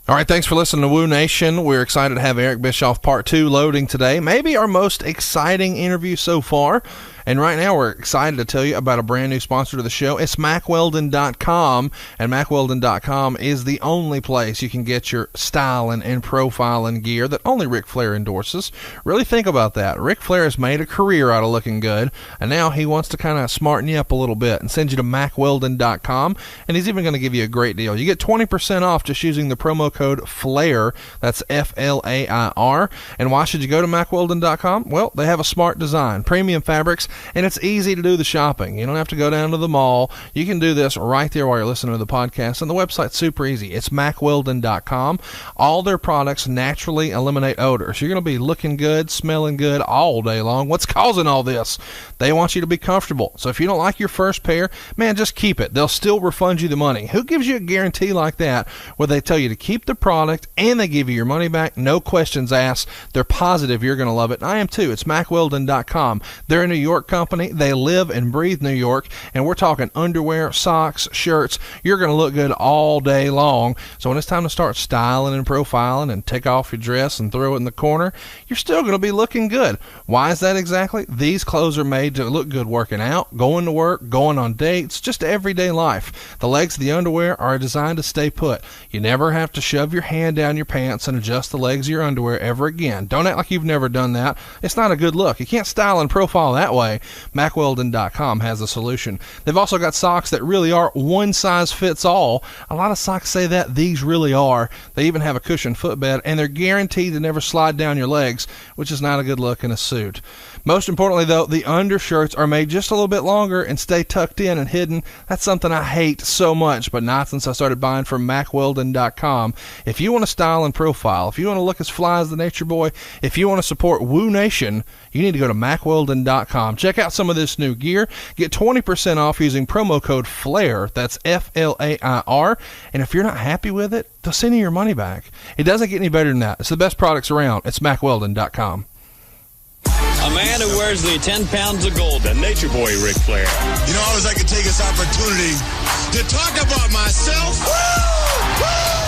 All right, thanks for listening to Wooooo Nation. We're excited to have Eric Bischoff Part 2 loading today. Maybe our most exciting interview so far. And right now we're excited to tell you about a brand new sponsor to the show. It's MacWeldon.com, and MacWeldon.com is the only place you can get your styling and profiling gear that only Ric Flair endorses. Really think about that. Ric Flair has made a career out of looking good, and now he wants to kind of smarten you up a little bit and send you to MacWeldon.com, and he's even going to give you a great deal. You get 20% off just using the promo code FLAIR. That's F-L-A-I-R. And why should you go to MacWeldon.com? Well, they have a smart design, premium fabrics, and it's easy to do the shopping. You don't have to go down to the mall. You can do this right there while you're listening to the podcast, and the website's super easy. It's MacWeldon.com. All their products naturally eliminate odors. You're going to be looking good, smelling good all day long. What's causing all this? They want you to be comfortable. So if you don't like your first pair, man, just keep it. They'll still refund you the money. Who gives you a guarantee like that where they tell you to keep the product and they give you your money back? No questions asked. They're positive you're going to love it. And I am too. It's MacWeldon.com. They're a New York company. They live and breathe New York, and we're talking underwear, socks, shirts. You're going to look good all day long. So when it's time to start styling and profiling and take off your dress and throw it in the corner, you're still going to be looking good. Why is that exactly? These clothes are made to look good working out, going to work, going on dates, just everyday life. The legs of the underwear are designed to stay put. You never have to shove your hand down your pants and adjust the legs of your underwear ever again. Don't act like you've never done that. It's not a good look. You can't style and profile that way. MacWeldon.com has a solution. They've also got socks that really are one size fits all. A lot of socks say that. These really are. They even have a cushioned footbed, and they're guaranteed to never slide down your legs, which is not a good look in a suit. Most importantly, though, the undershirts are made just a little bit longer and stay tucked in and hidden. That's something I hate so much, but not since I started buying from MacWeldon.com. If you want to style and profile, if you want to look as fly as the Nature Boy, if you want to support Wooooo Nation, you need to go to MacWeldon.com. Check out some of this new gear. Get 20% off using promo code FLAIR. That's F-L-A-I-R. And if you're not happy with it, they'll send you your money back. It doesn't get any better than that. It's the best products around. It's MacWeldon.com. A man who wears the 10 pounds of gold, the Nature Boy, Ric Flair. You know, I always like to take this opportunity to talk about myself. Woo! Woo!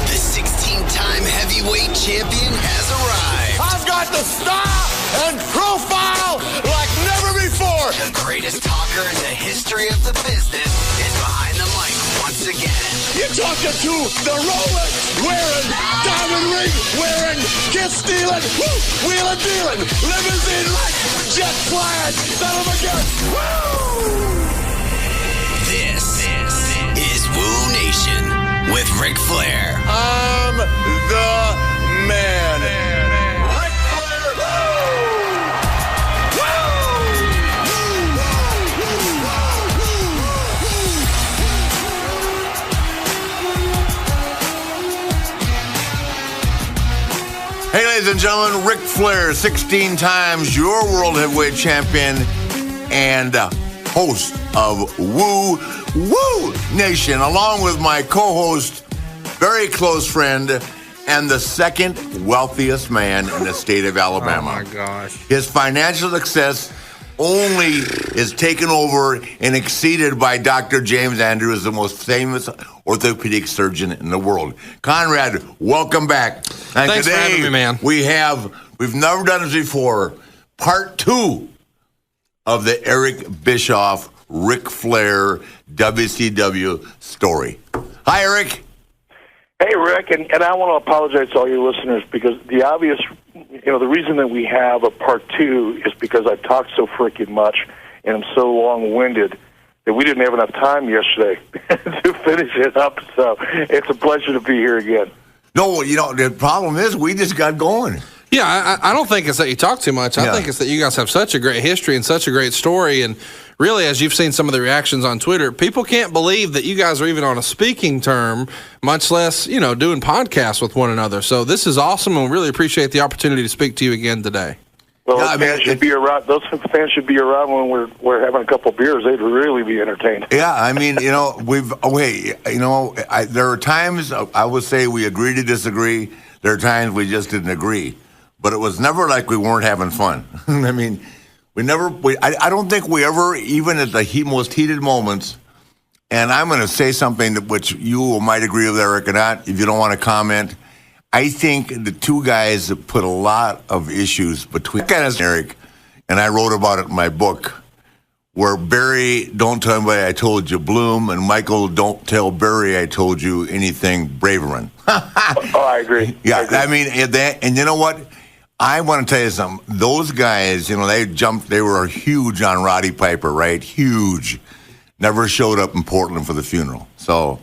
The 16-time heavyweight champion has arrived. I've got the style and profile like never before. The greatest talker in the history of the business is behind the mic once again. You're talking to the Rolex wearing, diamond ring wearing, kiss stealing, wheeling dealing, limousine like, jet flying, son of a gun. Woo! This is Wooooo Nation with Ric Flair. I'm the man. Hey, ladies and gentlemen, Ric Flair, 16 times your World Heavyweight Champion and host of Wooooo Nation, along with my co-host, very close friend, and the second wealthiest man in the state of Alabama. Oh, my gosh. His financial success only is taken over and exceeded by Dr. James Andrews, the most famous orthopedic surgeon in the world. Conrad, welcome back. And Thanks today, for having me, man. We've never done this before, part 2 of the Eric Bischoff, Ric Flair, WCW story. Hi, Eric. Hey, Rick, and I want to apologize to all your listeners because the reason that we have a part 2 is because I talked so freaking much and I'm so long-winded that we didn't have enough time yesterday to finish it up. So it's a pleasure to be here again. No, the problem is we just got going. Yeah, I don't think it's that you talk too much. I think it's that you guys have such a great history and such a great story. And really, as you've seen some of the reactions on Twitter, people can't believe that you guys are even on a speaking term, much less, doing podcasts with one another. So this is awesome, and we really appreciate the opportunity to speak to you again today. Well, those fans should be around when we're having a couple beers. They'd really be entertained. Yeah, there are times I would say we agree to disagree. There are times we just didn't agree. But it was never like we weren't having fun. I don't think we ever, even at the most heated moments, And I'm going to say something that which you might agree with, Eric, or not. If you don't want to comment, I think the two guys that put a lot of issues between Eric, and I wrote about it in my book, where Barry, don't tell anybody I told you, Bloom, and Michael, don't tell Barry I told you anything, Braverin. I agree. Yeah, I agree. I mean, and you know what? I want to tell you something. Those guys, they were huge on Roddy Piper, right? Huge. Never showed up in Portland for the funeral. So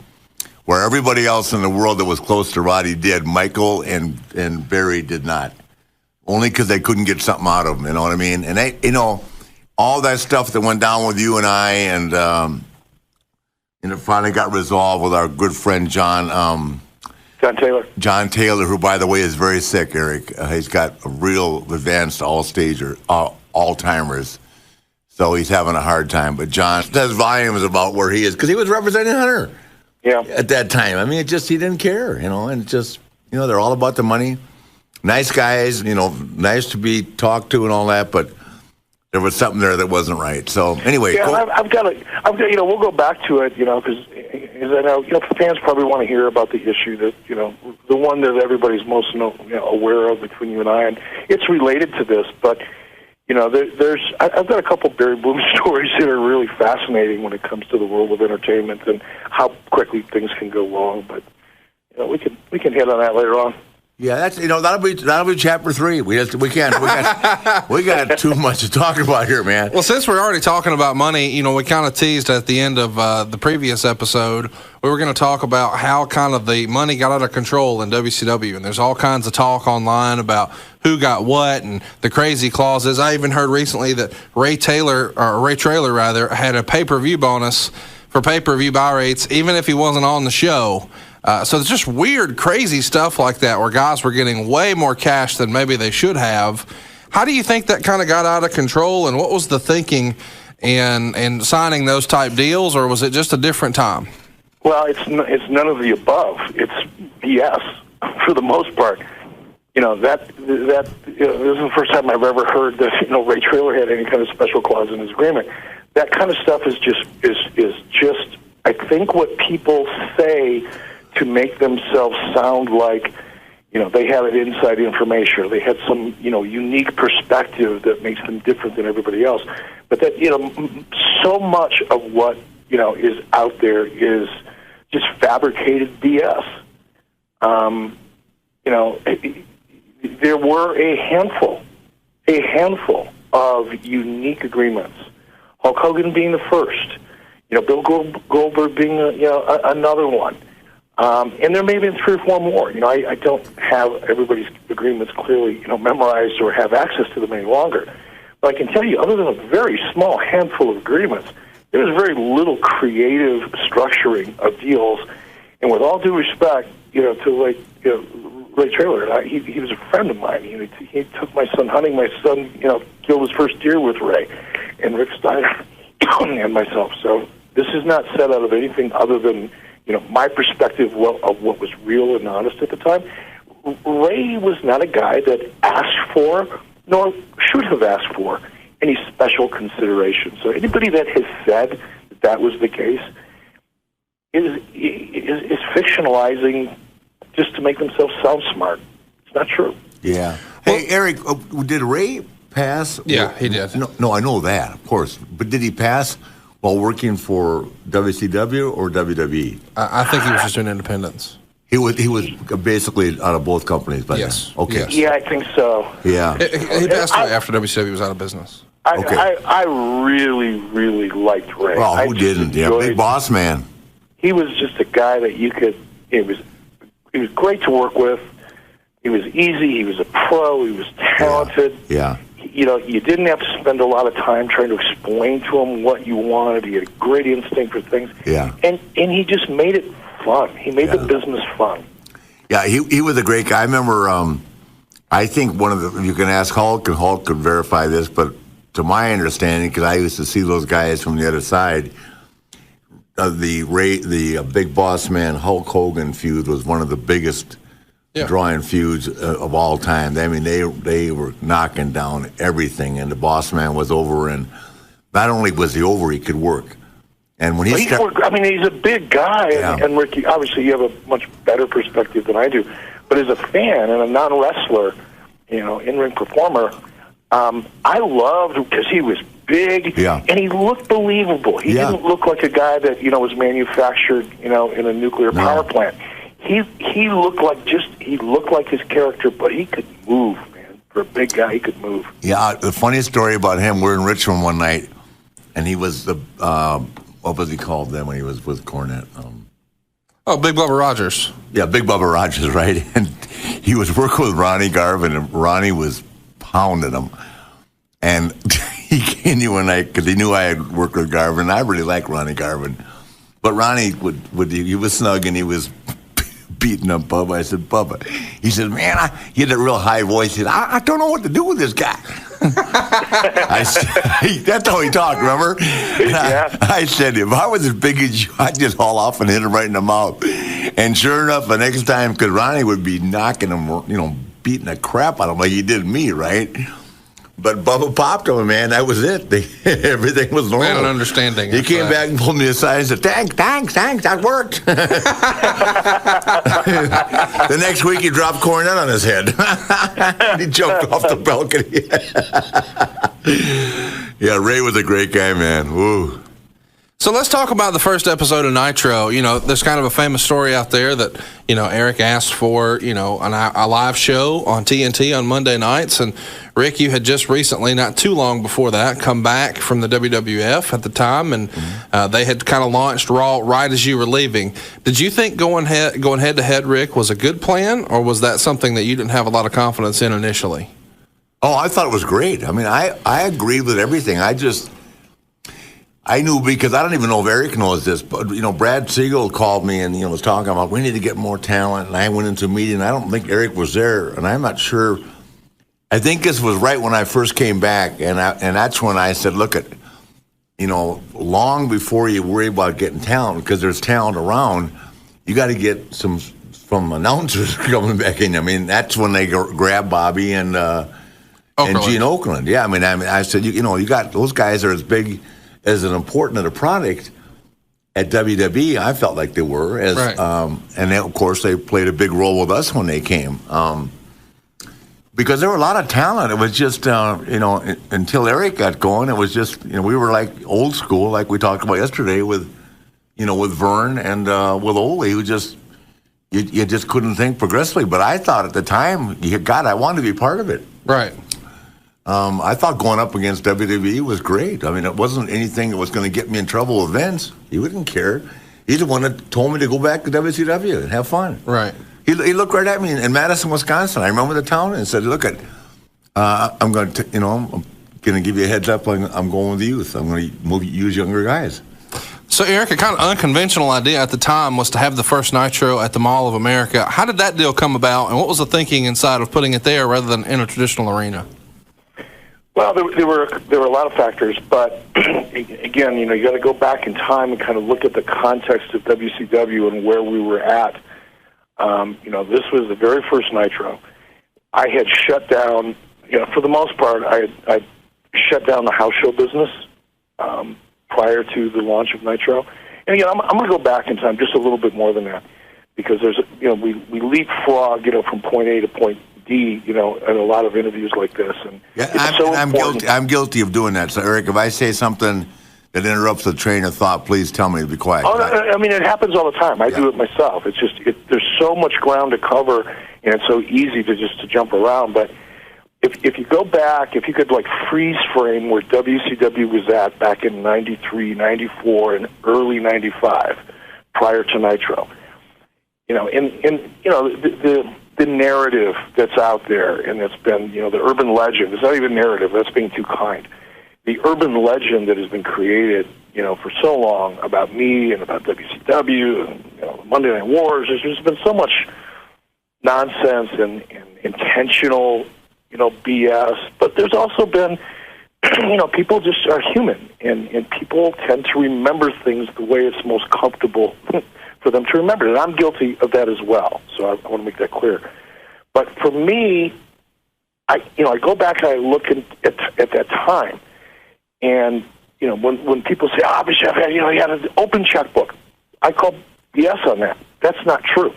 where everybody else in the world that was close to Roddy did, Michael and Barry did not. Only because they couldn't get something out of him, you know what I mean? And they, all that stuff that went down with you and I, and it finally got resolved with our good friend John Taylor. John Taylor, who, by the way, is very sick, Eric. He's got a real advanced Alzheimer's. So he's having a hard time. But John says volumes about where he is because he was representing Hunter at that time. I mean, he didn't care, and they're all about the money. Nice guys, nice to be talked to and all that, but there was something there that wasn't right. So anyway, I've got, we'll go back to it, because I know, fans probably want to hear about the issue that, the one that everybody's most aware of between you and I, and it's related to this, but. I've got a couple Barry Bloom stories that are really fascinating when it comes to the world of entertainment and how quickly things can go wrong. But we can hit on that later on. Yeah, that's that'll be chapter 3. We got too much to talk about here, man. Well, since we're already talking about money, we kind of teased at the end of the previous episode. We were going to talk about how kind of the money got out of control in WCW, and there's all kinds of talk online about who got what and the crazy clauses. I even heard recently that Ray Traylor had a pay-per-view bonus for pay-per-view buy rates, even if he wasn't on the show. So it's just weird, crazy stuff like that where guys were getting way more cash than maybe they should have. How do you think that kind of got out of control, and what was the thinking in signing those type deals, or was it just a different time? Well, it's none of the above. It's BS for the most part. This is the first time I've ever heard that Ray Traylor had any kind of special clause in his agreement. That kind of stuff is just I think what people say to make themselves sound like, they have an inside information, or they had some, unique perspective that makes them different than everybody else. But that, so much of what, is out there is just fabricated BS. There were a handful of unique agreements. Hulk Hogan being the first, Bill Goldberg being another one. And there may have been 3 or 4 more. I don't have everybody's agreements clearly, memorized or have access to them any longer. But I can tell you, other than a very small handful of agreements, there was very little creative structuring of deals. And with all due respect, to Ray Traylor, he was a friend of mine. He took my son hunting. My son, killed his first deer with Ray and Rick Steiner and myself. So this is not set out of anything other than my perspective of what was real and honest at the time. Ray was not a guy that asked for, nor should have asked for, any special consideration. So anybody that has said that was the case is fictionalizing just to make themselves sound smart. It's not true. Yeah. Hey, Eric, did Ray pass? Yeah, he did. No, I know that, of course. But did he pass while working for WCW or WWE? I think he was just doing independence. He was basically out of both companies by then. Okay. Yes. Yeah, I think so. Yeah. He passed away after WCW was out of business. I really, really liked Ray. Well, who didn't? Yeah, Big Bossman. He was just a guy that you could. He was great to work with. He was easy. He was a pro. He was talented. Yeah. You didn't have to spend a lot of time trying to explain to him what you wanted. He had a great instinct for things. Yeah. And he just made it fun. He made the business fun. Yeah, he was a great guy. I remember, I think you can ask Hulk, and Hulk could verify this, but to my understanding, because I used to see those guys from the other side, the Big Boss Man Hulk Hogan feud was one of the biggest drawing feuds of all time. I mean, they were knocking down everything, and the Boss Man was over, and not only was he over, he could work. And when he's a big guy, and Ricky, obviously you have a much better perspective than I do. But as a fan and a non-wrestler, in-ring performer, I loved because he was big and he looked believable. He didn't look like a guy that was manufactured, in a nuclear power plant. He looked like his character, but he could move, man. For a big guy, he could move. Yeah, the funniest story about him, we're in Richmond one night, and he was the what was he called then when he was with Cornette? Big Bubba Rogers. Yeah, Big Bubba Rogers, right? And he was working with Ronnie Garvin, and Ronnie was pounding him. And he came to one night because he knew I had worked with Garvin. I really liked Ronnie Garvin. But Ronnie he was snug and he was beating up Bubba. I said, Bubba. He said, man, he had a real high voice. He said, I don't know what to do with this guy. That's how he talked, remember? I said, if I was as big as you, I'd just haul off and hit him right in the mouth. And sure enough, the next time, because Ronnie would be knocking him, beating the crap out of him like he did me, right? But Bubba popped him, man. That was it. Everything was normal. We had an understanding. He came back and pulled me aside and said, thanks, that worked. The next week, he dropped Cornette on his head. He jumped off the balcony. Yeah, Ray was a great guy, man. Woo. So let's talk about the first episode of Nitro. There's kind of a famous story out there that, Eric asked for, a live show on TNT on Monday nights. And Rick, you had just recently, not too long before that, come back from the WWF at the time. And they had kind of launched Raw right as you were leaving. Did you think going head to head, Rick, was a good plan? Or was that something that you didn't have a lot of confidence in initially? Oh, I thought it was great. I mean, I agreed with everything. I knew because I don't even know if Eric knows this, but, Brad Siegel called me and, was talking about we need to get more talent. And I went into a meeting. I don't think Eric was there, and I'm not sure. I think this was right when I first came back, and that's when I said, look, long before you worry about getting talent, because there's talent around, you got to get some announcers coming back in. I mean, that's when they grabbed Bobby and Gene Oakland. Yeah, I said, you got those guys are as big as an important of the product at WWE. I felt like they were, and then, of course they played a big role with us when they came, because there were a lot of talent. It was just until Eric got going, it was just we were like old school, like we talked about yesterday with Vern and with Ole, who just you just couldn't think progressively. But I thought at the time, God, I wanted to be part of it. Right. I thought going up against WWE was great. I mean, it wasn't anything that was going to get me in trouble with Vince. He wouldn't care. He's the one that told me to go back to WCW and have fun. Right. He looked right at me in Madison, Wisconsin. I remember the town and said, "Look, I'm going to, I'm going to give you a heads up. I'm going with the youth. I'm going to use younger guys." So, Eric, a kind of unconventional idea at the time was to have the first Nitro at the Mall of America. How did that deal come about, and what was the thinking inside of putting it there rather than in a traditional arena? Well, there were a lot of factors, but again, you got to go back in time and kind of look at the context of WCW and where we were at. This was the very first Nitro. I had shut down, for the most part, I shut down the house show business prior to the launch of Nitro. And again, I'm going to go back in time just a little bit more than that, because there's, we leapfrog, from point A to point D, in a lot of interviews like this. And I'm guilty of doing that. So, Eric, if I say something that interrupts the train of thought, please tell me to be quiet. Oh, it happens all the time. I do it myself. It's just there's so much ground to cover, and it's so easy to jump around. But if you go back, if you could freeze frame where WCW was at back in 93, 94, and early 95, prior to Nitro, the narrative that's out there, and it's been, the urban legend. It's not even narrative. That's being too kind. The urban legend that has been created, for so long about me and about WCW and Monday Night Wars. There's been so much nonsense and intentional, BS. But there's also been, people just are human, and people tend to remember things the way it's most comfortable for them to remember it. And I'm guilty of that as well, so I want to make that clear. But for me, I go back and I look at that time, and when people say, Bischoff had, he had an open checkbook, I call BS on that. That's not true.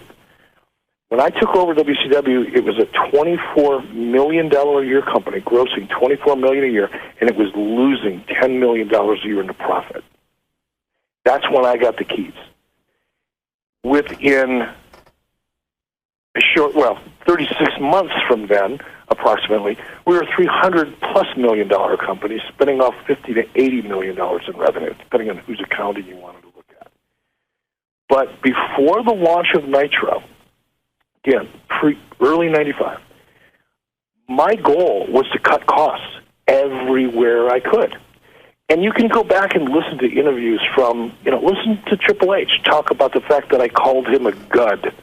When I took over WCW, it was a $24 million a year company, grossing $24 million a year, and it was losing $10 million a year into profit. That's when I got the keys. Within 36 months from then, approximately, we were a $300+ million company, spinning off $50 to $80 million in revenue, depending on whose accounting you wanted to look at. But before the launch of Nitro, again, early 95, my goal was to cut costs everywhere I could. And you can go back and listen to interviews from, listen to Triple H talk about the fact that I called him a GUD,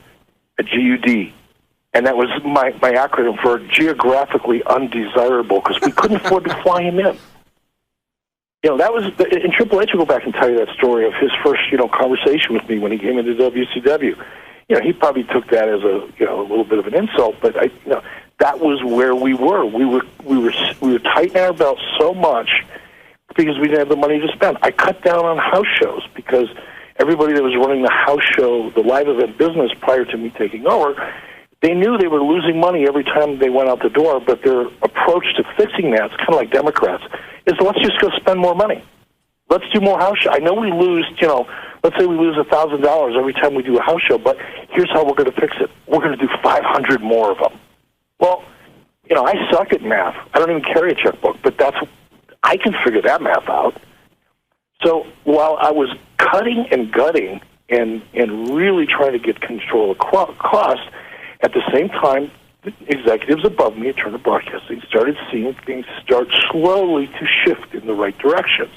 a G-U-D. And that was my acronym for geographically undesirable, because we couldn't afford to fly him in. That was, and Triple H will go back and tell you that story of his first, conversation with me when he came into WCW. He probably took that as a little bit of an insult, but that was where we were. We were tightening our belts so much because we didn't have the money to spend. I cut down on house shows because everybody that was running the house show, the live event business prior to me taking over, they knew they were losing money every time they went out the door, but their approach to fixing that, it's kind of like Democrats, is let's just go spend more money. Let's do more house shows. I know we lose, let's say we lose $1,000 every time we do a house show, but here's how we're going to fix it. We're going to do 500 more of them. Well, I suck at math. I don't even carry a checkbook, but I can figure that math out. So while I was cutting and gutting and really trying to get control of cost, at the same time, the executives above me at Turner Broadcasting started seeing things start slowly to shift in the right directions.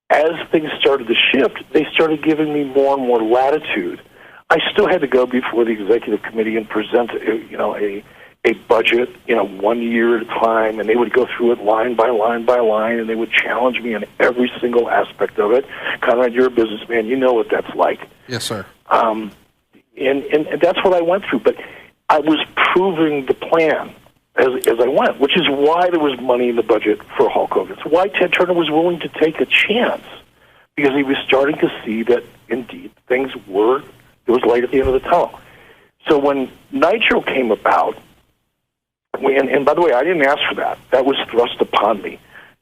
As things started to shift, they started giving me more and more latitude. I still had to go before the executive committee and present, a budget, 1 year at a time, and they would go through it line by line by line, and they would challenge me on every single aspect of it. Conrad, you're a businessman. You know what that's like. Yes, sir. And that's what I went through. But I was proving the plan as I went, which is why there was money in the budget for Hulk Hogan. It's why Ted Turner was willing to take a chance, because he was starting to see that, indeed, there was light at the end of the tunnel. So when Nitro came about, and by the way, I didn't ask for that. That was thrust upon me.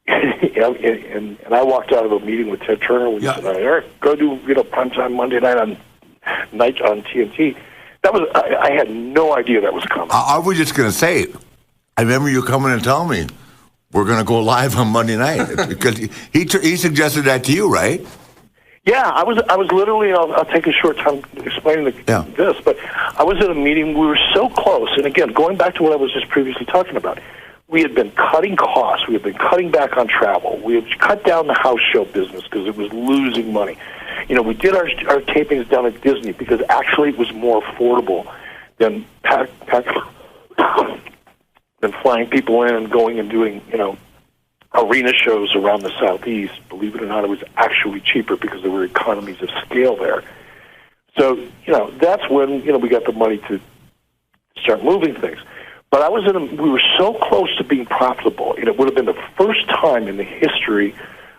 and I walked out of a meeting with Ted Turner when he said, Eric, go do primetime Monday night on TNT. That was I had no idea that was coming. I was just going to say, I remember you coming and telling me we're going to go live on Monday night, because he suggested that to you, right? Yeah, I was literally. I'll take a short time explaining this, but I was at a meeting. We were so close, and again, going back to what I was just previously talking about, we had been cutting costs. We had been cutting back on travel. We had cut down the house show business because it was losing money. We did our tapings down at Disney because actually it was more affordable than than flying people in and going and doing arena shows around the Southeast. Believe it or not, it was actually cheaper because there were economies of scale there. So, that's when, we got the money to start moving things. But we were so close to being profitable, and it would have been the first time in the history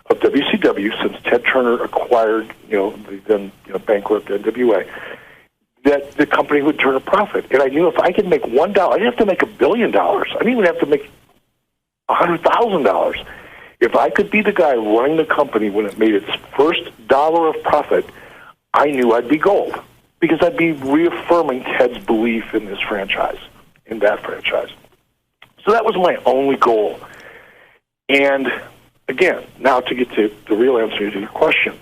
of WCW since Ted Turner acquired, the then bankrupt NWA, that the company would turn a profit. And I knew if I could make $1, I didn't have to make $1 billion. I didn't even have to make $100,000. If I could be the guy running the company when it made its first dollar of profit, I knew I'd be gold, because I'd be reaffirming Ted's belief in this franchise, in that franchise. So that was my only goal. And again, now to get to the real answer to your question,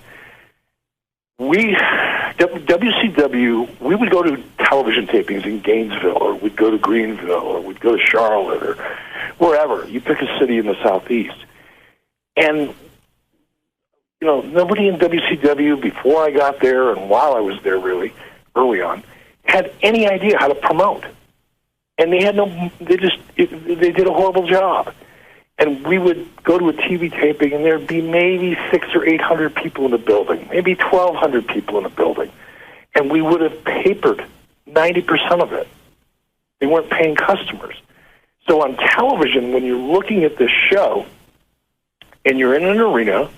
WCW, we would go to television tapings in Gainesville, or we'd go to Greenville, or we'd go to Charlotte, or wherever. You pick a city in the Southeast. And, nobody in WCW before I got there and while I was there really, early on, had any idea how to promote. And they did a horrible job. And we would go to a TV taping, and there'd be maybe 600 or 800 people in the building, maybe 1,200 people in the building. And we would have papered 90% of it. They weren't paying customers. So on television, when you're looking at this show, and you're in an arena,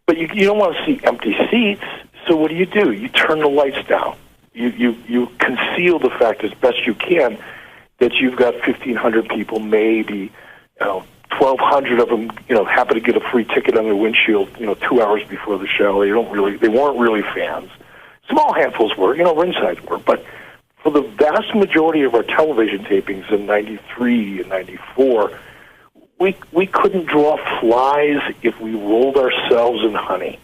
but you don't want to see empty seats. So what do? You turn the lights down. You conceal the fact as best you can that you've got 1,500 people, maybe 1,200 of them, happen to get a free ticket on their windshield, 2 hours before the show. They weren't really fans. Small handfuls were, ringside were, but for the vast majority of our television tapings in '93 and '94, we couldn't draw flies if we rolled ourselves in honey.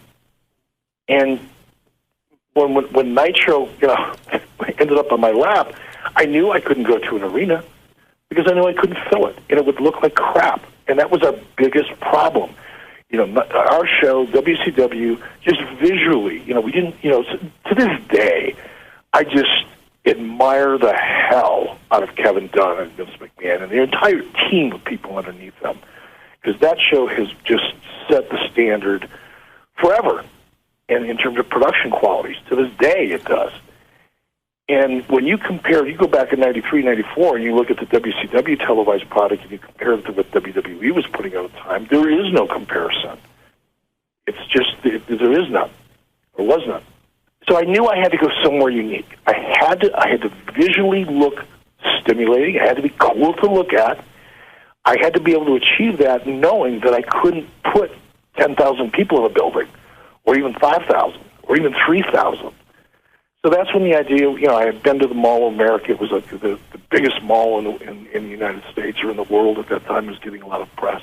And when Nitro, ended up on my lap, I knew I couldn't go to an arena because I knew I couldn't fill it, and it would look like crap. And that was our biggest problem. Our show, WCW, just visually, we didn't, to this day, I just admire the hell out of Kevin Dunn and Vince McMahon and the entire team of people underneath them, because that show has just set the standard forever, and in terms of production qualities. To this day, it does. And when you go back in '93, '94, and you look at the WCW televised product and you compare it to what WWE was putting out at the time, there is no comparison. It's just, there is none, or was none. So I knew I had to go somewhere unique. I had to visually look stimulating. I had to be cool to look at. I had to be able to achieve that knowing that I couldn't put 10,000 people in a building, or even 5,000, or even 3,000. So that's when the idea, I had been to the Mall of America. It was like the biggest mall in the United States or in the world at that time. It was getting a lot of press.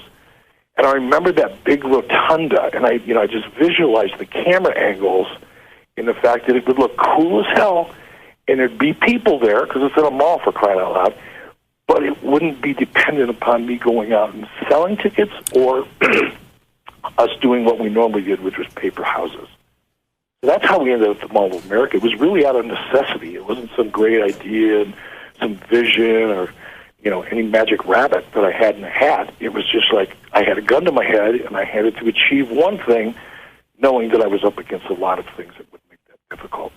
And I remember that big rotunda, and I just visualized the camera angles and the fact that it would look cool as hell, and there'd be people there, because it's in a mall, for crying out loud, but it wouldn't be dependent upon me going out and selling tickets or us doing what we normally did, which was paper houses. So that's how we ended up at the Mall of America. It was really out of necessity. It wasn't some great idea and some vision or, any magic rabbit that I hadn't had. It was just like I had a gun to my head, and I had to achieve one thing, knowing that I was up against a lot of things that would make that difficult.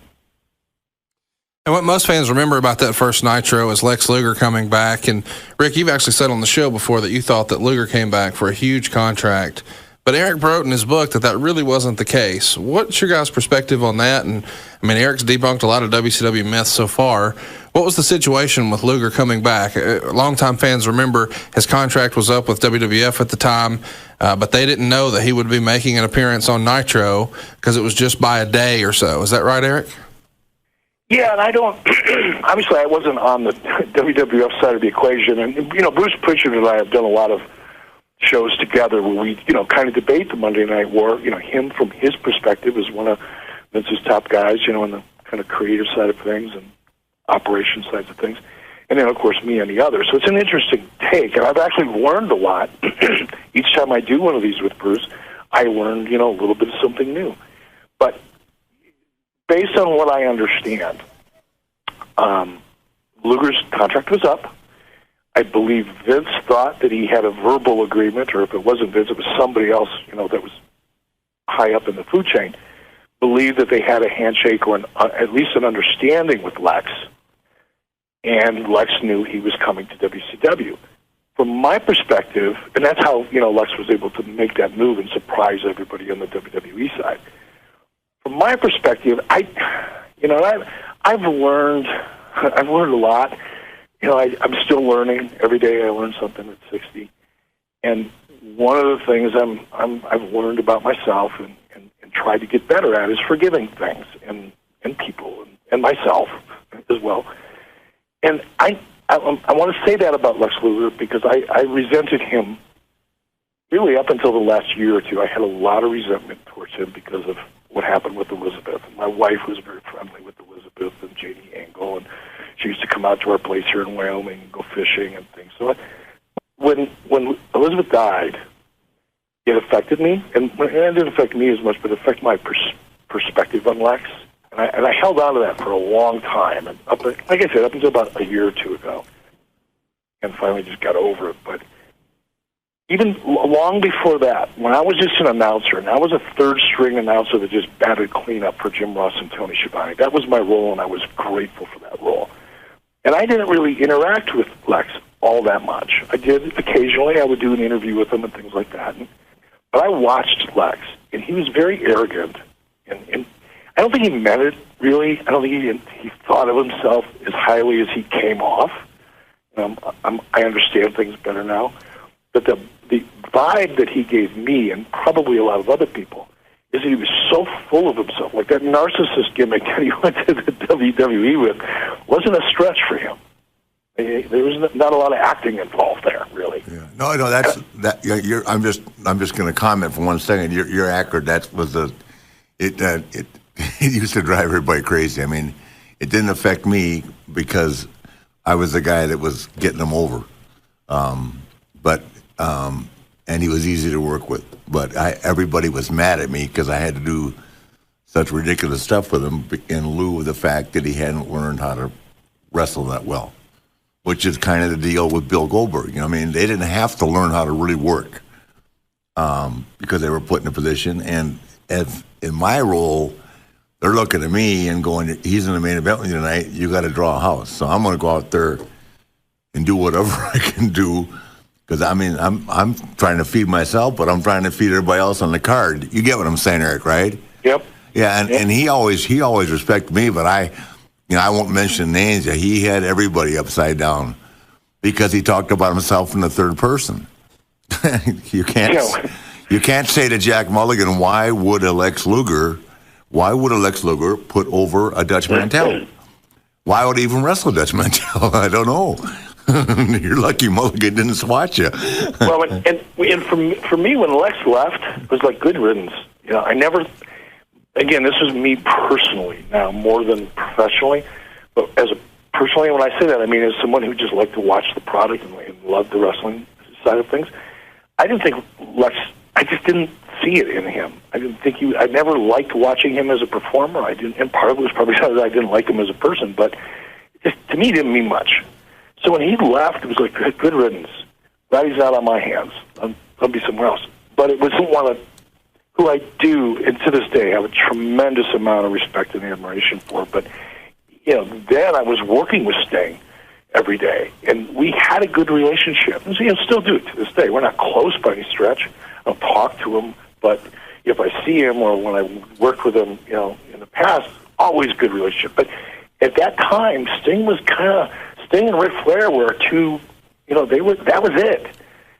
And what most fans remember about that first Nitro is Lex Luger coming back. And, Rick, you've actually said on the show before that you thought that Luger came back for a huge contract. But Eric wrote in his book that really wasn't the case. What's your guys' perspective on that? And, Eric's debunked a lot of WCW myths so far. What was the situation with Luger coming back? Longtime fans remember his contract was up with WWF at the time, but they didn't know that he would be making an appearance on Nitro because it was just by a day or so. Is that right, Eric? Yeah, and I don't, obviously I wasn't on the WWF side of the equation. And, Bruce Pritchard and I have done a lot of shows together where we, kind of debate the Monday Night War. Him from his perspective as one of Vince's top guys, on the kind of creative side of things and operation sides of things. And then, of course, me on the other. So it's an interesting take, and I've actually learned a lot. Each time I do one of these with Bruce, I learned, a little bit of something new. But based on what I understand, Luger's contract was up. I believe Vince thought that he had a verbal agreement, or if it wasn't Vince, it was somebody else, that was high up in the food chain, believed that they had a handshake or at least an understanding with Lex, and Lex knew he was coming to WCW. From my perspective, and that's how, Lex was able to make that move and surprise everybody on the WWE side. From my perspective, I've learned a lot. I'm still learning. Every day I learn something at 60. And one of the things I've learned about myself and tried to get better at is forgiving things and people and myself as well. And I want to say that about Lex Luger because I resented him really up until the last year or two. I had a lot of resentment towards him because of what happened with Elizabeth. And my wife was very friendly with Elizabeth and Janie Angle, and she used to come out to our place here in Wyoming and go fishing and things. So when Elizabeth died, it affected me, and it didn't affect me as much, but it affected my perspective on Lex. And I held on to that for a long time, and like I said, up until about a year or two ago, and finally just got over it. But even long before that, when I was just an announcer, and I was a third-string announcer that just batted cleanup for Jim Ross and Tony Schiavone, that was my role, and I was grateful for that role. And I didn't really interact with Lex all that much. I did occasionally. I would do an interview with him and things like that. But I watched Lex, and he was very arrogant, and I don't think he meant it, really. I don't think he thought of himself as highly as he came off. I understand things better now. But the vibe that he gave me, and probably a lot of other people, is that he was so full of himself. Like that narcissist gimmick that he went to the WWE with wasn't a stretch for him. There was not a lot of acting involved there, really. Yeah. No, that's that. I'm just going to comment for 1 second. You're accurate. That was it used to drive everybody crazy. I mean, it didn't affect me because I was the guy that was getting them over. And he was easy to work with. But everybody was mad at me because I had to do such ridiculous stuff with him in lieu of the fact that he hadn't learned how to wrestle that well, which is kind of the deal with Bill Goldberg. You know, I mean, they didn't have to learn how to really work because they were put in a position. And as in my role, they're looking at me and going, he's in the main event with you tonight. You got to draw a house. So I'm going to go out there and do whatever I can do. Because, I mean, I'm trying to feed myself, but I'm trying to feed everybody else on the card. You get what I'm saying, Eric, right? Yep. Yeah, and he always respected me, but I won't mention names. He had everybody upside down because he talked about himself in the third person. You can't say to Jack Mulligan, why would a Lex Luger put over a Dutch Mantel? Why would he even wrestle Dutch Mantel? I don't know. You're lucky Mulligan didn't swat you. Well, and for me, when Lex left, it was like good riddance. You know, I never. Again, this is me personally now, more than professionally. But personally, when I say that, I mean as someone who just liked to watch the product and loved the wrestling side of things. I didn't think Lex. I just didn't see it in him. I didn't think I never liked watching him as a performer. I didn't, and part of it was probably because I didn't like him as a person. But to me, it didn't mean much. So when he left, it was like good riddance. Glad he's out on my hands. I'll be somewhere else. But it wasn't one of who I do, and to this day, have a tremendous amount of respect and admiration for. But then I was working with Sting every day, and we had a good relationship. And still do it to this day. We're not close by any stretch. I don't talk to him, but if I see him or when I worked with him, in the past, always good relationship. But at that time, Sting and Ric Flair were two. That was it.